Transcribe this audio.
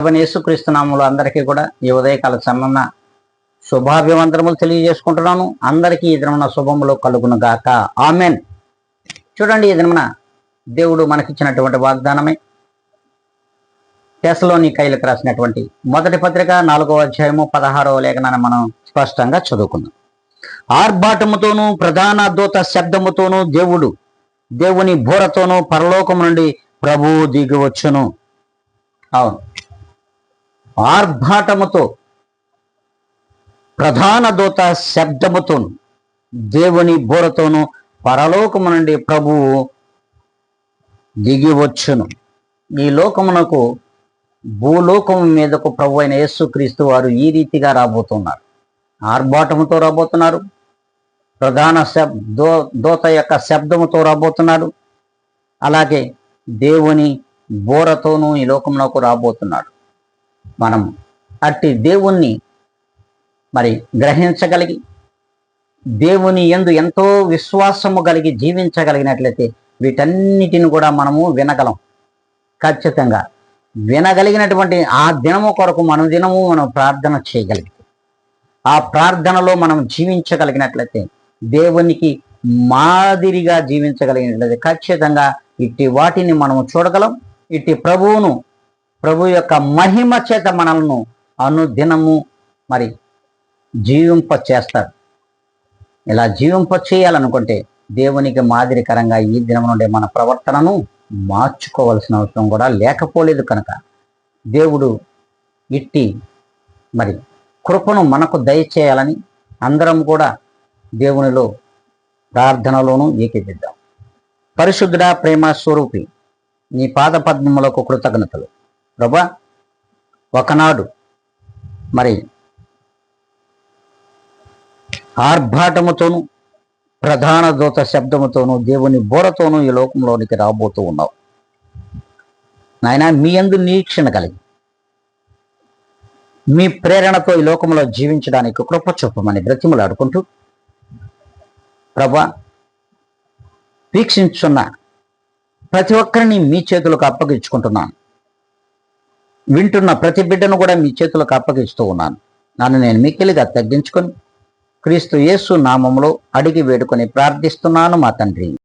యేసుక్రీస్తు నామములో అందరికీ కూడా ఈ ఉదయకాల సమయమున శుభాభివందనములు తెలియజేసుకుంటున్నాను. అందరికీ ఈ దినమున శుభములు కలుగును గాక. ఆమెన్. చూడండి, ఈ దినమున దేవుడు మనకిచ్చినటువంటి వాగ్దానమే తెస్సలోనికైలకు రాసినటువంటి మొదటి పత్రిక 4వ అధ్యాయము 16వ లేఖనాన్ని మనం స్పష్టంగా చదువుకుందాం. ఆర్భాటముతోనూ ప్రధాన దూత శబ్దముతోనూ దేవుని బూరతోనూ పరలోకము నుండి ప్రభువు దిగివచ్చును. అవును, ఆర్భాటముతో ప్రధాన దూత శబ్దముతోను దేవుని బూరతోను పరలోకము నుండి ప్రభువు దిగివచ్చును. ఈ లోకమునకు భూలోకము మీదకు ప్రభు అయిన యేసుక్రీస్తు వారు ఈ రీతిగా రాబోతున్నారు. ఆర్భాటముతో రాబోతున్నారు, ప్రధాన దూత యొక్క శబ్దముతో రాబోతున్నారు, అలాగే దేవుని బోరతోనూ ఈ లోకమునకు రాబోతున్నాడు. మనం అట్టి దేవుణ్ణి గ్రహించగలిగి దేవుని యందు ఎంతో విశ్వాసము కలిగి జీవించగలిగినట్లయితే వీటన్నిటిని కూడా మనము వినగలం. ఖచ్చితంగా వినగలిగినటువంటి ఆ దినము కొరకు మనం ప్రార్థన చేయగలిగితే, ఆ ప్రార్థనలో మనం జీవించగలిగినట్లయితే, దేవునికి మాదిరిగా జీవించగలిగినట్లయితే ఖచ్చితంగా ఇట్టి వాటిని మనము చూడగలం. ఇట్టి ప్రభు యొక్క మహిమ చేత మనల్ని అనుదినము జీవింప చేస్తాడు. ఇలా జీవింప చేయాలనుకుంటే దేవునికి మాదిరికరంగా ఈ దినం నుండి మన ప్రవర్తనను మార్చుకోవాల్సిన అవసరం కూడా లేకపోలేదు. కనుక దేవుడు ఇట్టి కృపను మనకు దయచేయాలని అందరం కూడా దేవునిలో ప్రార్థనలోనూ ఏకీపిద్దాం. పరిశుద్ధుడా, ప్రేమ స్వరూపి, నీ పాద పద్మములకు కృతజ్ఞతలు. ప్రభా, ఒకనాడు ఆర్భాటముతోనూ ప్రధాన దూత శబ్దముతోనూ దేవుని బోరతోనూ ఈ లోకంలోనికి రాబోతూ ఉన్నావు. నాయన, మీ యందు నిరీక్షణ కలిగి మీ ప్రేరణతో ఈ లోకంలో జీవించడానికి కృప చూపమని బ్రతిమలాడుకుంటూ, ప్రభా, వీక్షించున్న ప్రతి ఒక్కరిని మీ చేతులకు అప్పగించుకుంటున్నాను. వింటున్న ప్రతి బిడ్డను కూడా మీ చేతులకు అప్పగిస్తూ ఉన్నాను. నన్ను నేను మిక్కిలిగా తగ్గించుకొని క్రీస్తు యేసు నామములో అడిగి వేడుకొని ప్రార్థిస్తున్నాను మా తండ్రి.